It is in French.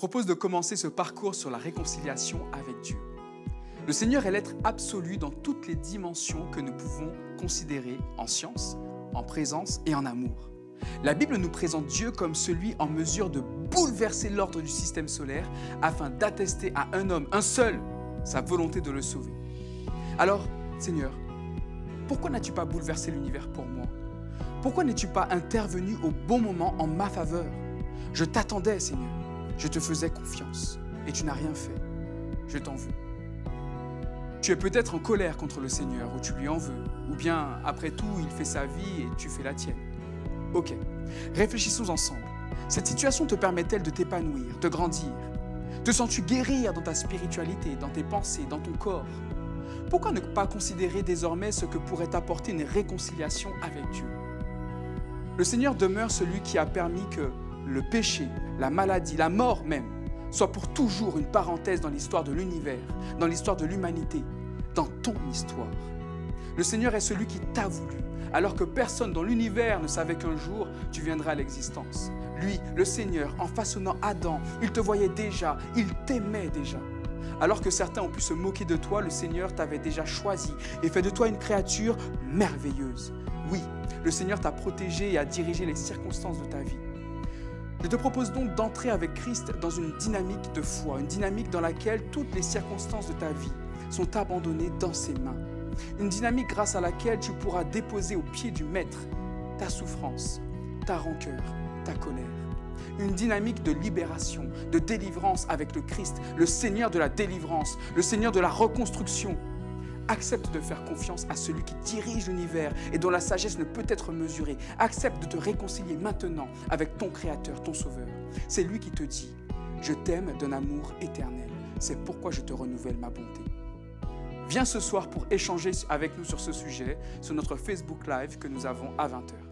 propose de commencer ce parcours sur la réconciliation avec Dieu. Le Seigneur est l'être absolu dans toutes les dimensions que nous pouvons considérer en science, en présence et en amour. La Bible nous présente Dieu comme celui en mesure de bouleverser l'ordre du système solaire afin d'attester à un homme, un seul, sa volonté de le sauver. Alors, Seigneur, pourquoi n'as-tu pas bouleversé l'univers pour moi? Pourquoi n'es-tu pas intervenu au bon moment en ma faveur? Je t'attendais, Seigneur. Je te faisais confiance et tu n'as rien fait. Je t'en veux. Tu es peut-être en colère contre le Seigneur ou tu lui en veux, ou bien, après tout, il fait sa vie et tu fais la tienne. Ok, réfléchissons ensemble. Cette situation te permet-elle de t'épanouir, de grandir? Te sens-tu guérir dans ta spiritualité, dans tes pensées, dans ton corps? Pourquoi ne pas considérer désormais ce que pourrait apporter une réconciliation avec Dieu? Le Seigneur demeure celui qui a permis que le péché, la maladie, la mort même, soit pour toujours une parenthèse dans l'histoire de l'univers, dans l'histoire de l'humanité, dans ton histoire. Le Seigneur est celui qui t'a voulu, alors que personne dans l'univers ne savait qu'un jour tu viendras à l'existence. Lui, le Seigneur, en façonnant Adam, il te voyait déjà, il t'aimait déjà. Alors que certains ont pu se moquer de toi, le Seigneur t'avait déjà choisi et fait de toi une créature merveilleuse. Oui, le Seigneur t'a protégé et a dirigé les circonstances de ta vie. Je te propose donc d'entrer avec Christ dans une dynamique de foi, une dynamique dans laquelle toutes les circonstances de ta vie sont abandonnées dans ses mains. Une dynamique grâce à laquelle tu pourras déposer au pied du Maître ta souffrance, ta rancœur, ta colère. Une dynamique de libération, de délivrance avec le Christ, le Seigneur de la délivrance, le Seigneur de la reconstruction. Accepte de faire confiance à celui qui dirige l'univers et dont la sagesse ne peut être mesurée. Accepte de te réconcilier maintenant avec ton Créateur, ton Sauveur. C'est lui qui te dit « Je t'aime d'un amour éternel. C'est pourquoi je te renouvelle ma bonté. » Viens ce soir pour échanger avec nous sur ce sujet, sur notre Facebook Live que nous avons à 20h.